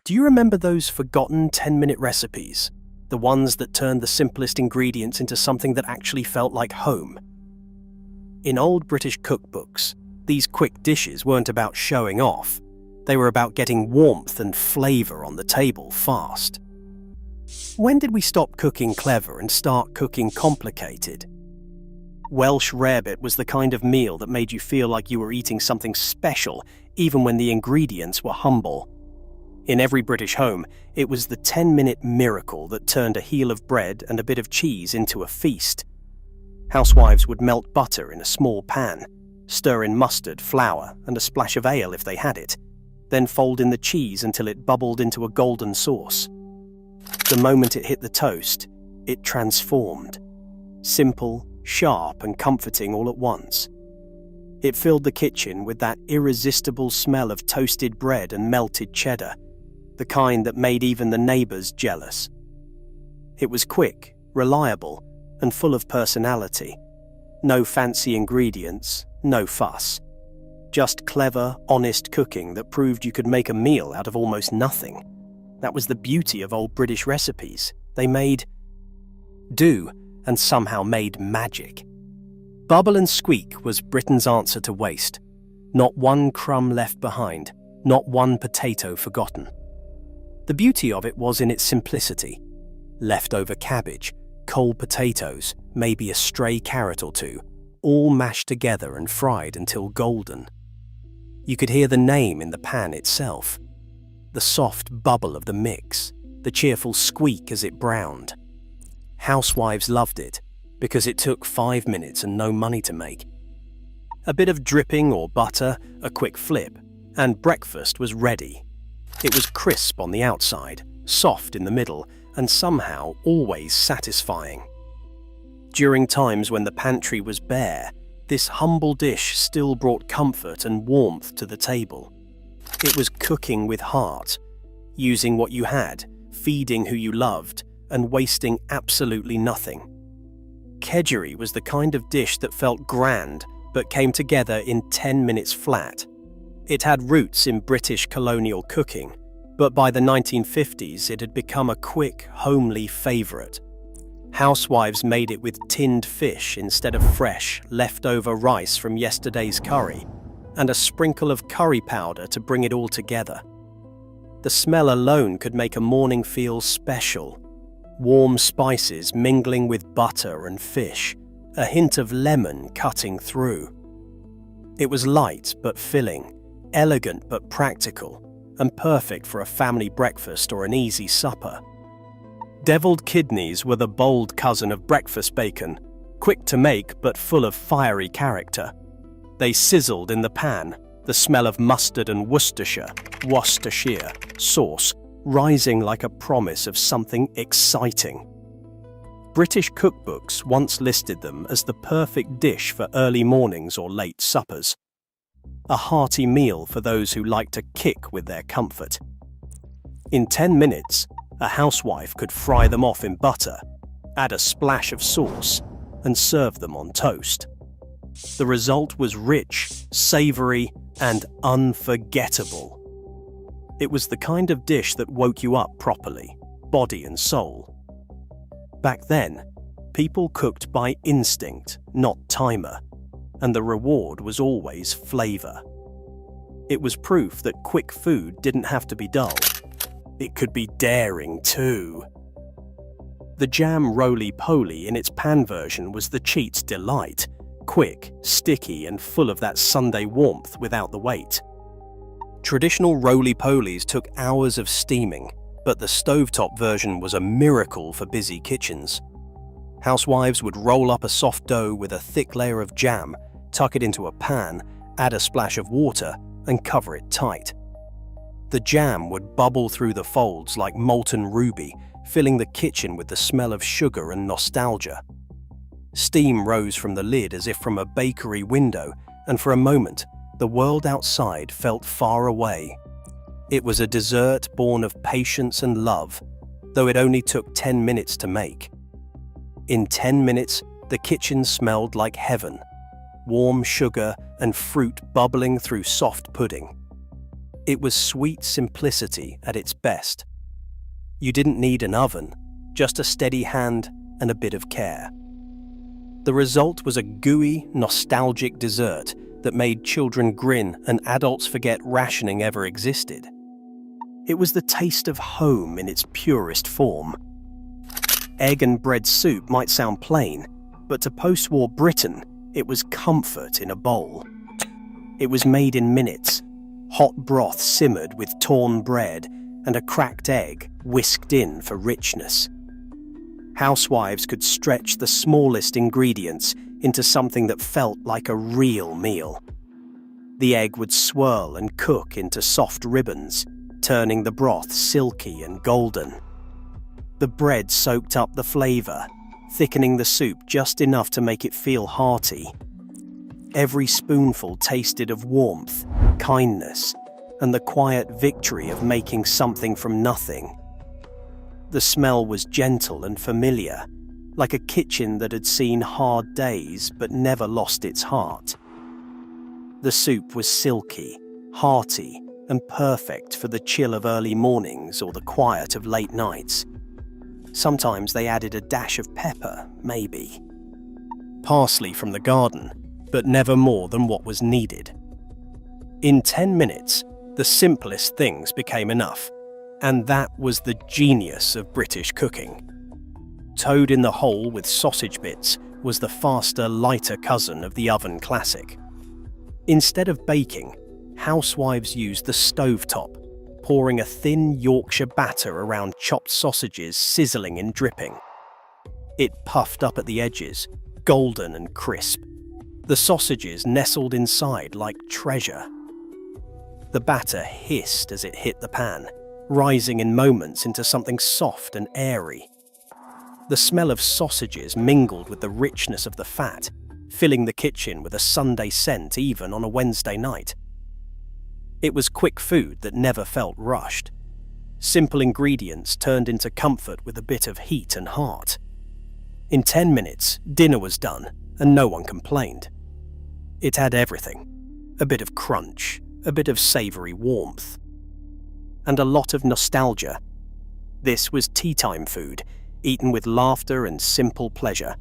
Do you remember those forgotten 10-minute recipes? The ones that turned the simplest ingredients into something that actually felt like home? In old British cookbooks, these quick dishes weren't about showing off. They were about getting warmth and flavour on the table fast. When did we stop cooking clever and start cooking complicated? Welsh rarebit was the kind of meal that made you feel like you were eating something special, even when the ingredients were humble. In every British home, it was the 10-minute miracle that turned a heel of bread and a bit of cheese into a feast. Housewives would melt butter in a small pan, stir in mustard, flour, and a splash of ale if they had it, then fold in the cheese until it bubbled into a golden sauce. The moment it hit the toast, it transformed. Simple, sharp, and comforting all at once. It filled the kitchen with that irresistible smell of toasted bread and melted cheddar, the kind that made even the neighbours jealous. It was quick, reliable, and full of personality. No fancy ingredients, no fuss. Just clever, honest cooking that proved you could make a meal out of almost nothing. That was the beauty of old British recipes. They made do and somehow made magic. Bubble and squeak was Britain's answer to waste. Not one crumb left behind, not one potato forgotten. The beauty of it was in its simplicity. Leftover cabbage, cold potatoes, maybe a stray carrot or two, all mashed together and fried until golden. You could hear the name in the pan itself. The soft bubble of the mix, the cheerful squeak as it browned. Housewives loved it because it took 5 minutes and no money to make. A bit of dripping or butter, a quick flip, and breakfast was ready. It was crisp on the outside, soft in the middle, and somehow always satisfying. During times when the pantry was bare, this humble dish still brought comfort and warmth to the table. It was cooking with heart, using what you had, feeding who you loved, and wasting absolutely nothing. Kedgeree was the kind of dish that felt grand but came together in 10 minutes flat. It had roots in British colonial cooking, but by the 1950s it had become a quick, homely favourite. Housewives made it with tinned fish instead of fresh, leftover rice from yesterday's curry, and a sprinkle of curry powder to bring it all together. The smell alone could make a morning feel special. Warm spices mingling with butter and fish, a hint of lemon cutting through. It was light but filling, elegant but practical, and perfect for a family breakfast or an easy supper. Devilled kidneys were the bold cousin of breakfast bacon, quick to make but full of fiery character. They sizzled in the pan, the smell of mustard and Worcestershire sauce rising like a promise of something exciting. British cookbooks once listed them as the perfect dish for early mornings or late suppers. A hearty meal for those who like to kick with their comfort. In 10 minutes, a housewife could fry them off in butter, add a splash of sauce, and serve them on toast. The result was rich, savoury, and unforgettable. It was the kind of dish that woke you up properly, body and soul. Back then, people cooked by instinct, not timer, and the reward was always flavour. It was proof that quick food didn't have to be dull. It could be daring too. The jam roly-poly in its pan version was the cheat's delight, quick, sticky, and full of that Sunday warmth without the wait. Traditional roly-polies took hours of steaming, but the stovetop version was a miracle for busy kitchens. Housewives would roll up a soft dough with a thick layer of jam, tuck it into a pan, add a splash of water, and cover it tight. The jam would bubble through the folds like molten ruby, filling the kitchen with the smell of sugar and nostalgia. Steam rose from the lid as if from a bakery window, and for a moment, the world outside felt far away. It was a dessert born of patience and love, though it only took 10 minutes to make. In 10 minutes, the kitchen smelled like heaven, warm sugar and fruit bubbling through soft pudding. It was sweet simplicity at its best. You didn't need an oven, just a steady hand and a bit of care. The result was a gooey, nostalgic dessert that made children grin and adults forget rationing ever existed. It was the taste of home in its purest form. Egg and bread soup might sound plain, but to post-war Britain, it was comfort in a bowl. It was made in minutes, hot broth simmered with torn bread and a cracked egg whisked in for richness. Housewives could stretch the smallest ingredients into something that felt like a real meal. The egg would swirl and cook into soft ribbons, turning the broth silky and golden. The bread soaked up the flavour, thickening the soup just enough to make it feel hearty. Every spoonful tasted of warmth, kindness, and the quiet victory of making something from nothing. The smell was gentle and familiar, like a kitchen that had seen hard days but never lost its heart. The soup was silky, hearty, and perfect for the chill of early mornings or the quiet of late nights. Sometimes they added a dash of pepper, maybe. Parsley from the garden, but never more than what was needed. In 10 minutes, the simplest things became enough, and that was the genius of British cooking. Toad in the hole with sausage bits was the faster, lighter cousin of the oven classic. Instead of baking, housewives used the stovetop, pouring a thin Yorkshire batter around chopped sausages sizzling in dripping. It puffed up at the edges, golden and crisp. The sausages nestled inside like treasure. The batter hissed as it hit the pan, rising in moments into something soft and airy. The smell of sausages mingled with the richness of the fat, filling the kitchen with a Sunday scent even on a Wednesday night. It was quick food that never felt rushed. Simple ingredients turned into comfort with a bit of heat and heart. In 10 minutes, dinner was done, and no one complained. It had everything: a bit of crunch, a bit of savoury warmth, and a lot of nostalgia. This was tea-time food, eaten with laughter and simple pleasure.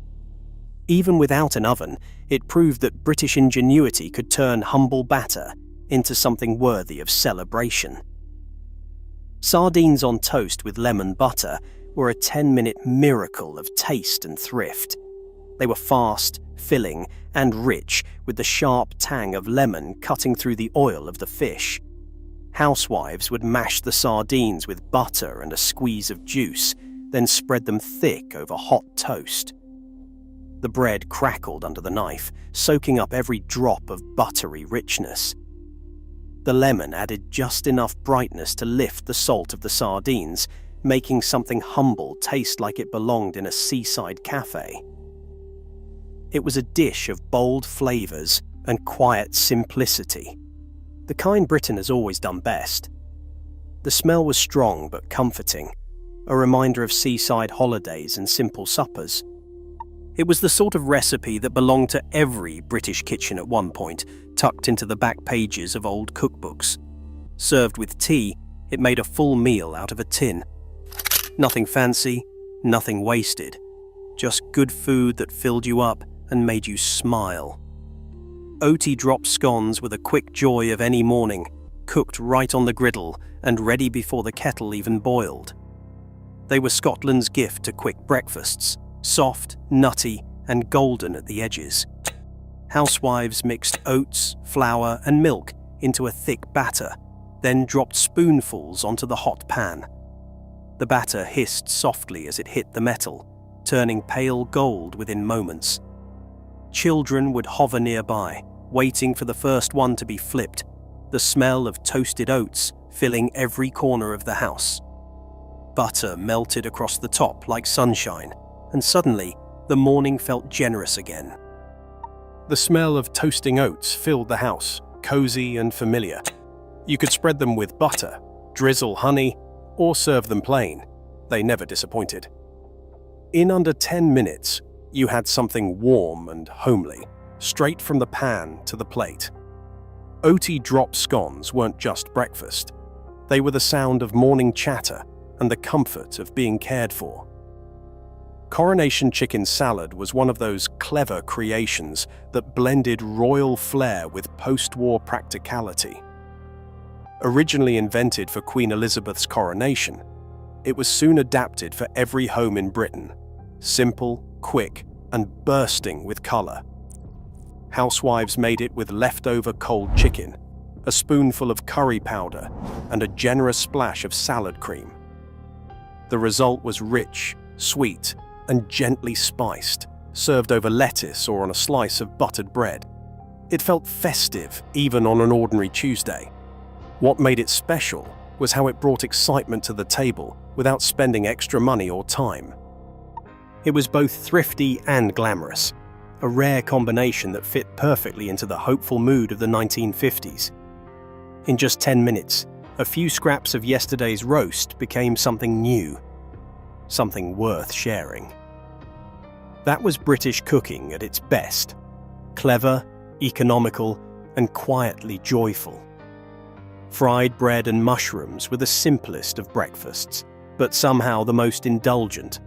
Even without an oven, it proved that British ingenuity could turn humble batter into something worthy of celebration. Sardines on toast with lemon butter were a 10-minute miracle of taste and thrift. They were fast, filling, and rich, with the sharp tang of lemon cutting through the oil of the fish. Housewives would mash the sardines with butter and a squeeze of juice, then spread them thick over hot toast. The bread crackled under the knife, soaking up every drop of buttery richness. The lemon added just enough brightness to lift the salt of the sardines, making something humble taste like it belonged in a seaside cafe. It was a dish of bold flavours and quiet simplicity, the kind Britain has always done best. The smell was strong but comforting, a reminder of seaside holidays and simple suppers. It was the sort of recipe that belonged to every British kitchen at one point, tucked into the back pages of old cookbooks. Served with tea, it made a full meal out of a tin. Nothing fancy, nothing wasted. Just good food that filled you up and made you smile. Oaty drop scones were the quick joy of any morning, cooked right on the griddle and ready before the kettle even boiled. They were Scotland's gift to quick breakfasts, soft, nutty, and golden at the edges. Housewives mixed oats, flour, and milk into a thick batter, then dropped spoonfuls onto the hot pan. The batter hissed softly as it hit the metal, turning pale gold within moments. Children would hover nearby, waiting for the first one to be flipped, the smell of toasted oats filling every corner of the house. Butter melted across the top like sunshine, and suddenly the morning felt generous again. The smell of toasting oats filled the house, cozy and familiar. You could spread them with butter, drizzle honey, or serve them plain. They never disappointed. In under 10 minutes, you had something warm and homely, straight from the pan to the plate. Oaty drop scones weren't just breakfast. They were the sound of morning chatter and the comfort of being cared for. Coronation chicken salad was one of those clever creations that blended royal flair with post-war practicality. Originally invented for Queen Elizabeth's coronation, it was soon adapted for every home in Britain. Simple, quick, and bursting with colour. Housewives made it with leftover cold chicken, a spoonful of curry powder, and a generous splash of salad cream. The result was rich, sweet, and gently spiced, served over lettuce or on a slice of buttered bread. It felt festive, even on an ordinary Tuesday. What made it special was how it brought excitement to the table without spending extra money or time. It was both thrifty and glamorous, a rare combination that fit perfectly into the hopeful mood of the 1950s. In just 10 minutes, a few scraps of yesterday's roast became something new, something worth sharing. That was British cooking at its best: clever, economical, and quietly joyful. Fried bread and mushrooms were the simplest of breakfasts, but somehow the most indulgent.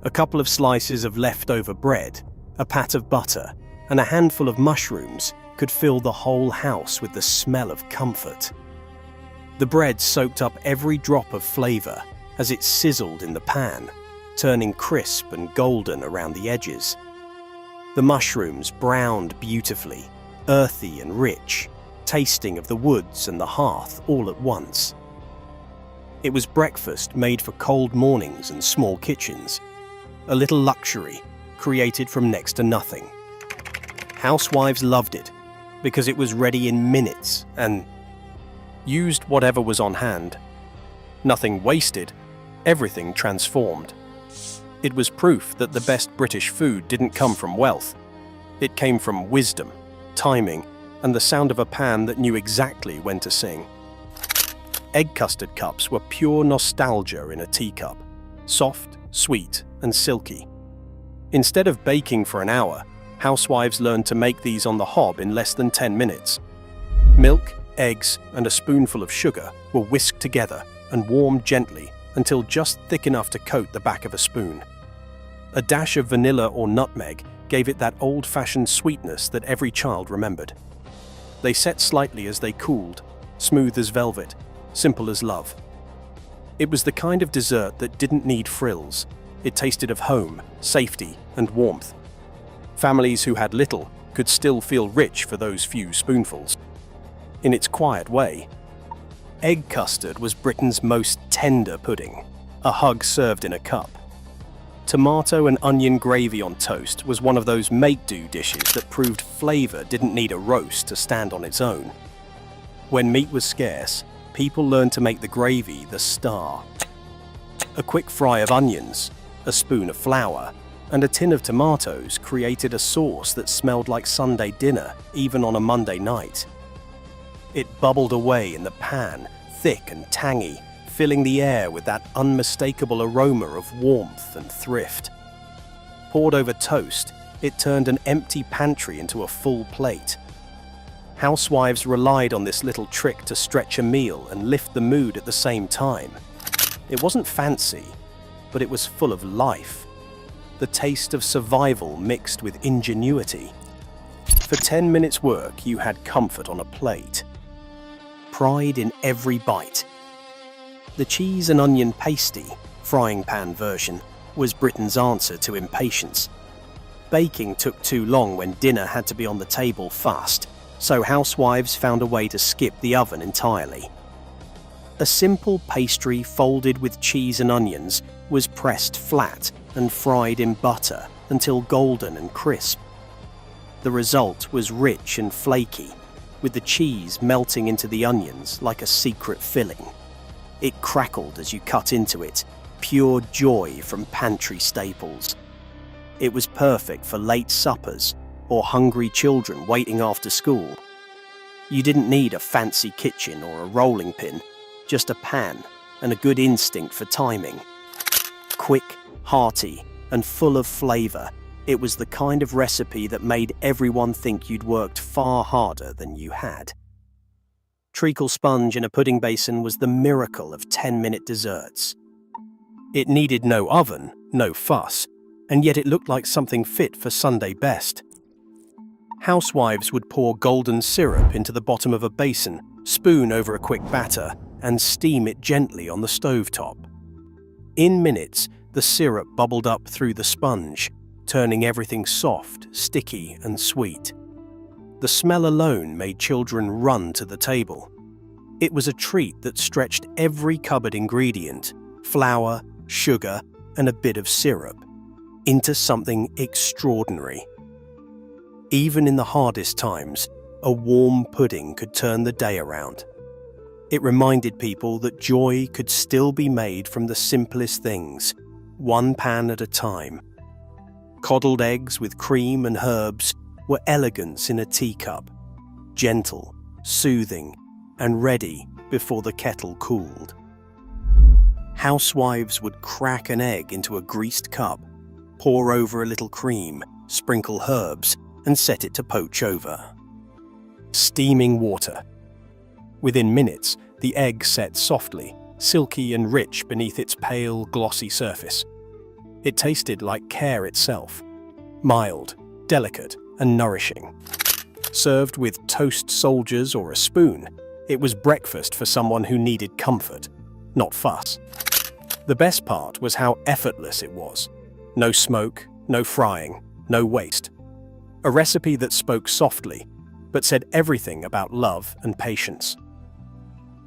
A couple of slices of leftover bread, a pat of butter, and a handful of mushrooms could fill the whole house with the smell of comfort. The bread soaked up every drop of flavour as it sizzled in the pan, turning crisp and golden around the edges. The mushrooms browned beautifully, earthy and rich, tasting of the woods and the hearth all at once. It was breakfast made for cold mornings and small kitchens, a little luxury created from next to nothing. Housewives loved it because it was ready in minutes and used whatever was on hand. Nothing wasted, everything transformed. It was proof that the best British food didn't come from wealth. It came from wisdom, timing, and the sound of a pan that knew exactly when to sing. Egg custard cups were pure nostalgia in a teacup, soft, sweet, and silky. Instead of baking for an hour, housewives learned to make these on the hob in less than 10 minutes. Milk, eggs, and a spoonful of sugar were whisked together and warmed gently until just thick enough to coat the back of a spoon. A dash of vanilla or nutmeg gave it that old-fashioned sweetness that every child remembered. They set slightly as they cooled, smooth as velvet, simple as love. It was the kind of dessert that didn't need frills. It tasted of home, safety, and warmth. Families who had little could still feel rich for those few spoonfuls. In its quiet way, egg custard was Britain's most tender pudding, a hug served in a cup. Tomato and onion gravy on toast was one of those make-do dishes that proved flavour didn't need a roast to stand on its own. When meat was scarce, people learned to make the gravy the star. A quick fry of onions, a spoon of flour, and a tin of tomatoes created a sauce that smelled like Sunday dinner, even on a Monday night. It bubbled away in the pan, thick and tangy, filling the air with that unmistakable aroma of warmth and thrift. Poured over toast, it turned an empty pantry into a full plate. Housewives relied on this little trick to stretch a meal and lift the mood at the same time. It wasn't fancy, but it was full of life. The taste of survival mixed with ingenuity. For 10 minutes' work, you had comfort on a plate. Pride in every bite. The cheese and onion pasty, frying pan version, was Britain's answer to impatience. Baking took too long when dinner had to be on the table fast, so housewives found a way to skip the oven entirely. A simple pastry folded with cheese and onions was pressed flat and fried in butter until golden and crisp. The result was rich and flaky, with the cheese melting into the onions like a secret filling. It crackled as you cut into it, pure joy from pantry staples. It was perfect for late suppers or hungry children waiting after school. You didn't need a fancy kitchen or a rolling pin, just a pan and a good instinct for timing. Quick, hearty, and full of flavour, It was the kind of recipe that made everyone think you'd worked far harder than you had. Treacle sponge in a pudding basin was the miracle of 10-minute desserts. It needed no oven, no fuss, and yet it looked like something fit for Sunday best. Housewives would pour golden syrup into the bottom of a basin, spoon over a quick batter, and steam it gently on the stovetop. In minutes, the syrup bubbled up through the sponge, turning everything soft, sticky, and sweet. The smell alone made children run to the table. It was a treat that stretched every cupboard ingredient, flour, sugar, and a bit of syrup, into something extraordinary. Even in the hardest times, a warm pudding could turn the day around. It reminded people that joy could still be made from the simplest things, one pan at a time. Coddled eggs with cream and herbs were elegance in a teacup, gentle, soothing, and ready before the kettle cooled. Housewives would crack an egg into a greased cup, pour over a little cream, sprinkle herbs, and set it to poach over. Steaming water. Within minutes, the egg set softly, silky and rich beneath its pale, glossy surface. It tasted like care itself, mild, delicate, and nourishing. Served with toast soldiers or a spoon, it was breakfast for someone who needed comfort, not fuss. The best part was how effortless it was. No smoke, no frying, no waste. A recipe that spoke softly, but said everything about love and patience.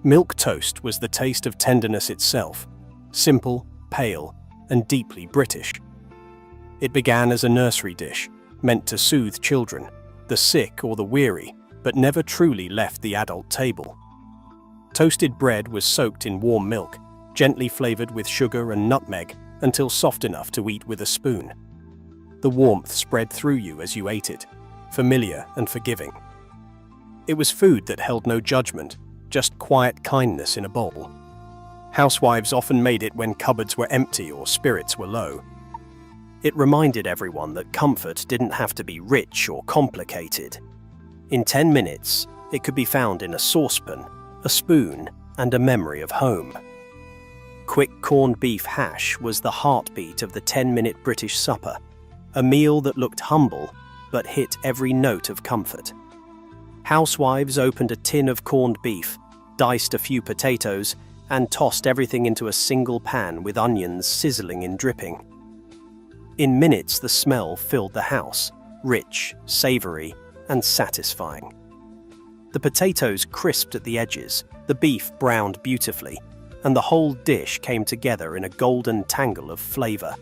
Milk toast was the taste of tenderness itself, simple, pale, and deeply British. It began as a nursery dish, meant to soothe children, the sick or the weary, but never truly left the adult table. Toasted bread was soaked in warm milk, gently flavored with sugar and nutmeg until soft enough to eat with a spoon. The warmth spread through you as you ate it, familiar and forgiving. It was food that held no judgment, just quiet kindness in a bowl. Housewives often made it when cupboards were empty or spirits were low. It reminded everyone that comfort didn't have to be rich or complicated. In 10 minutes, it could be found in a saucepan, a spoon, and a memory of home. Quick corned beef hash was the heartbeat of the 10-minute British supper, a meal that looked humble but hit every note of comfort. Housewives opened a tin of corned beef, diced a few potatoes, and tossed everything into a single pan with onions sizzling in dripping. In minutes, the smell filled the house, rich, savoury, and satisfying. The potatoes crisped at the edges, the beef browned beautifully, and the whole dish came together in a golden tangle of flavour.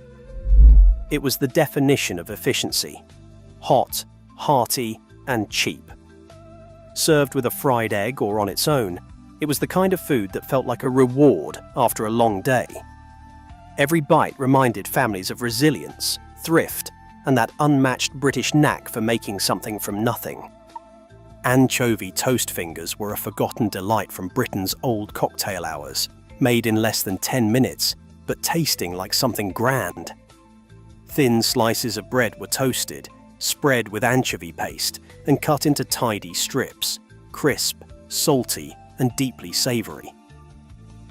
It was the definition of efficiency: hot, hearty, and cheap. Served with a fried egg or on its own, it was the kind of food that felt like a reward after a long day. Every bite reminded families of resilience, thrift, and that unmatched British knack for making something from nothing. Anchovy toast fingers were a forgotten delight from Britain's old cocktail hours, made in less than 10 minutes, but tasting like something grand. Thin slices of bread were toasted, spread with anchovy paste, and cut into tidy strips, crisp, salty, and deeply savoury.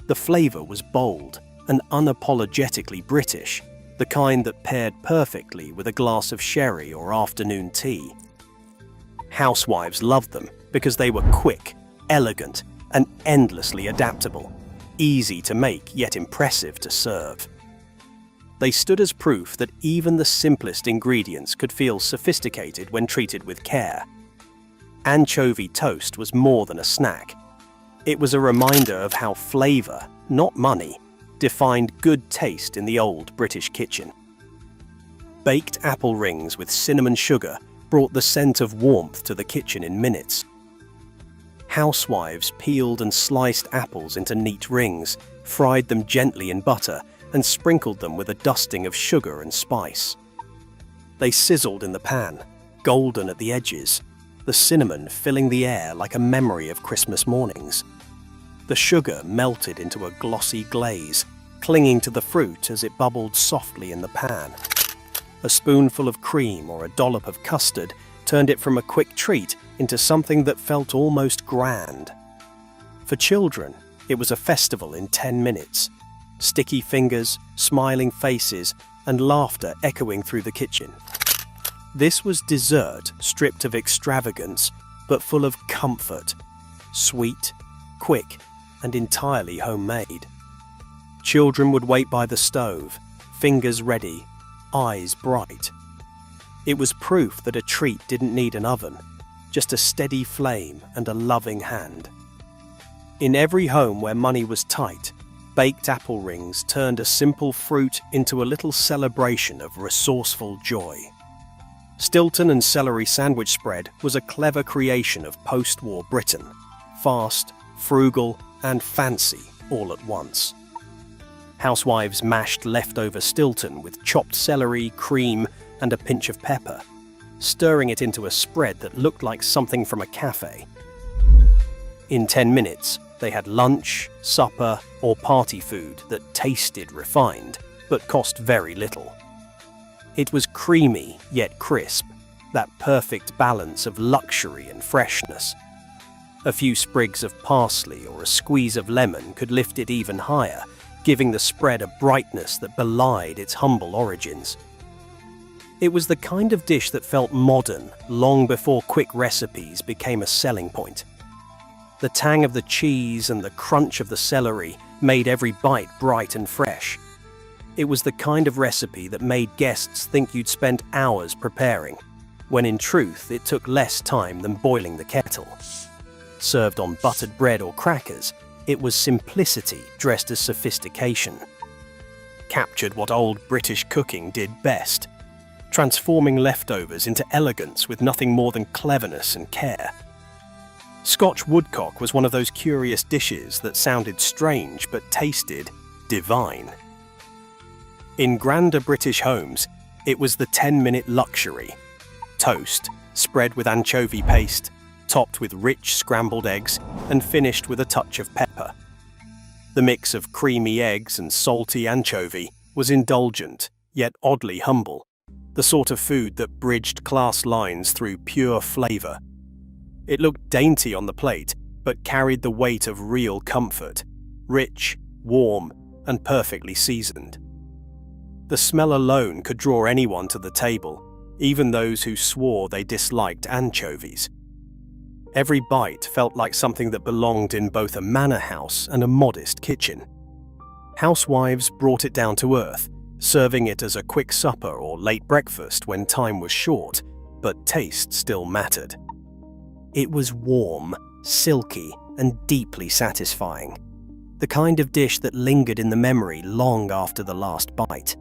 The flavour was bold and unapologetically British, the kind that paired perfectly with a glass of sherry or afternoon tea. Housewives loved them because they were quick, elegant, and endlessly adaptable, easy to make yet impressive to serve. They stood as proof that even the simplest ingredients could feel sophisticated when treated with care. Anchovy toast was more than a snack. It was a reminder of how flavour, not money, defined good taste in the old British kitchen. Baked apple rings with cinnamon sugar brought the scent of warmth to the kitchen in minutes. Housewives peeled and sliced apples into neat rings, fried them gently in butter, and sprinkled them with a dusting of sugar and spice. They sizzled in the pan, golden at the edges, the cinnamon filling the air like a memory of Christmas mornings. The sugar melted into a glossy glaze, clinging to the fruit as it bubbled softly in the pan. A A spoonful of cream or a dollop of custard turned it from a quick treat into something that felt almost grand. For children, it was a festival in 10 minutes. Sticky fingers, smiling faces, and laughter echoing through the kitchen. This was dessert stripped of extravagance, but full of comfort. Sweet, quick, and entirely homemade. Children would wait by the stove, fingers ready, eyes bright. It was proof that a treat didn't need an oven, just a steady flame and a loving hand. In every home where money was tight, baked apple rings turned a simple fruit into a little celebration of resourceful joy. Stilton and celery sandwich spread was a clever creation of post-war Britain, fast, frugal, and fancy all at once. Housewives mashed leftover Stilton with chopped celery, cream, and a pinch of pepper, stirring it into a spread that looked like something from a cafe. In 10 minutes, they had lunch, supper, or party food that tasted refined, but cost very little. It was creamy yet crisp, that perfect balance of luxury and freshness. A few sprigs of parsley or a squeeze of lemon could lift it even higher, giving the spread a brightness that belied its humble origins. It was the kind of dish that felt modern long before quick recipes became a selling point. The tang of the cheese and the crunch of the celery made every bite bright and fresh. It was the kind of recipe that made guests think you'd spent hours preparing, when in truth it took less time than boiling the kettle. Served on buttered bread or crackers, it was simplicity dressed as sophistication. Captured what old British cooking did best, transforming leftovers into elegance with nothing more than cleverness and care. Scotch woodcock was one of those curious dishes that sounded strange but tasted divine. In grander British homes, it was the 10-minute luxury. Toast, spread with anchovy paste, topped with rich scrambled eggs, and finished with a touch of pepper. The mix of creamy eggs and salty anchovy was indulgent, yet oddly humble, the sort of food that bridged class lines through pure flavour. It looked dainty on the plate, but carried the weight of real comfort, rich, warm, and perfectly seasoned. The smell alone could draw anyone to the table, even those who swore they disliked anchovies. Every bite felt like something that belonged in both a manor house and a modest kitchen. Housewives brought it down to earth, serving it as a quick supper or late breakfast when time was short, but taste still mattered. It was warm, silky, and deeply satisfying. The kind of dish that lingered in the memory long after the last bite.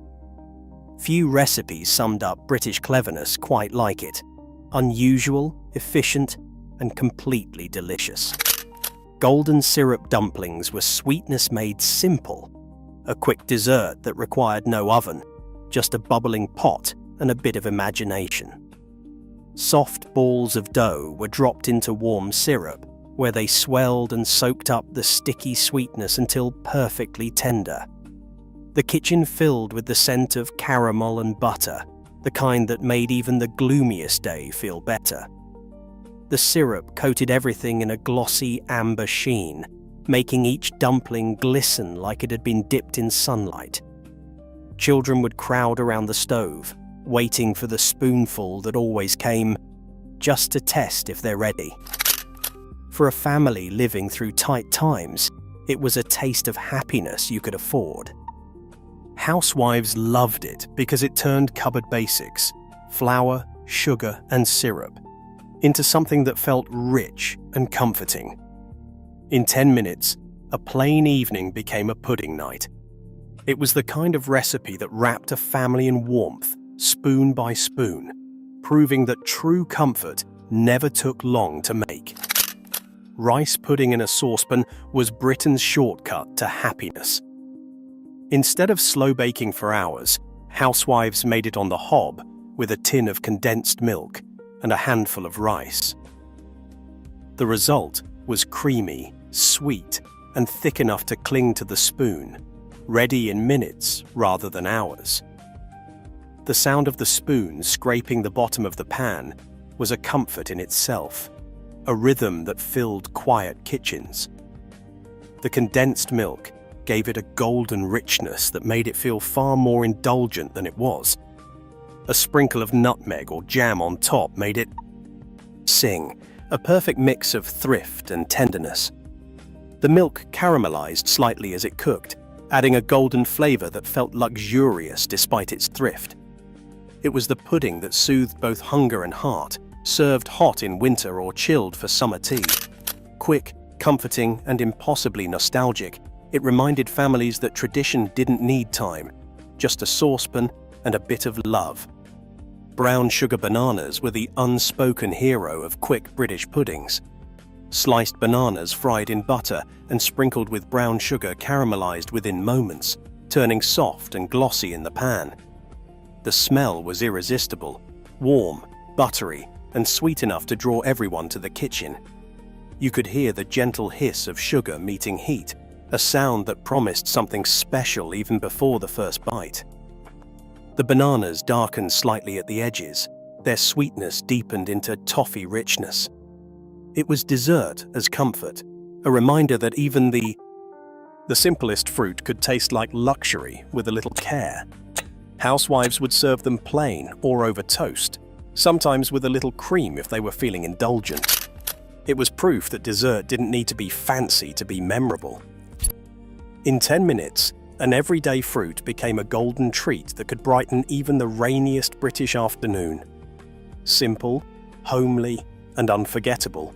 Few recipes summed up British cleverness quite like it. Unusual, efficient, and completely delicious. Golden syrup dumplings were sweetness made simple. A quick dessert that required no oven, just a bubbling pot and a bit of imagination. Soft balls of dough were dropped into warm syrup, where they swelled and soaked up the sticky sweetness until perfectly tender. The kitchen filled with the scent of caramel and butter, the kind that made even the gloomiest day feel better. The syrup coated everything in a glossy amber sheen, making each dumpling glisten like it had been dipped in sunlight. Children would crowd around the stove, waiting for the spoonful that always came, just to test if they're ready. For a family living through tight times, it was a taste of happiness you could afford. Housewives loved it because it turned cupboard basics, flour, sugar, and syrup, into something that felt rich and comforting. In 10 minutes, a plain evening became a pudding night. It was the kind of recipe that wrapped a family in warmth, spoon by spoon, proving that true comfort never took long to make. Rice pudding in a saucepan was Britain's shortcut to happiness. Instead of slow baking for hours, housewives made it on the hob with a tin of condensed milk and a handful of rice. The result was creamy, sweet, and thick enough to cling to the spoon, ready in minutes rather than hours. The sound of the spoon scraping the bottom of the pan was a comfort in itself, a rhythm that filled quiet kitchens. The condensed milk gave it a golden richness that made it feel far more indulgent than it was. A sprinkle of nutmeg or jam on top made it sing, a perfect mix of thrift and tenderness. The milk caramelized slightly as it cooked, adding a golden flavor that felt luxurious despite its thrift. It was the pudding that soothed both hunger and heart, served hot in winter or chilled for summer tea. Quick, comforting, and impossibly nostalgic, it reminded families that tradition didn't need time, just a saucepan and a bit of love. Brown sugar bananas were the unspoken hero of quick British puddings. Sliced bananas fried in butter and sprinkled with brown sugar caramelized within moments, turning soft and glossy in the pan. The smell was irresistible, warm, buttery, and sweet enough to draw everyone to the kitchen. You could hear the gentle hiss of sugar meeting heat, a sound that promised something special even before the first bite. The bananas darkened slightly at the edges, their sweetness deepened into toffee richness. It was dessert as comfort, a reminder that even the simplest fruit could taste like luxury with a little care. Housewives would serve them plain or over toast, sometimes with a little cream if they were feeling indulgent. It was proof that dessert didn't need to be fancy to be memorable. In 10 minutes, an everyday fruit became a golden treat that could brighten even the rainiest British afternoon. Simple, homely, and unforgettable,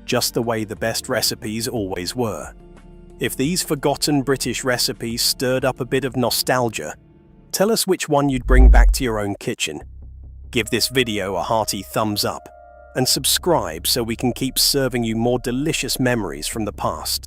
just the way the best recipes always were. If these forgotten British recipes stirred up a bit of nostalgia, tell us which one you'd bring back to your own kitchen. Give this video a hearty thumbs up and subscribe so we can keep serving you more delicious memories from the past.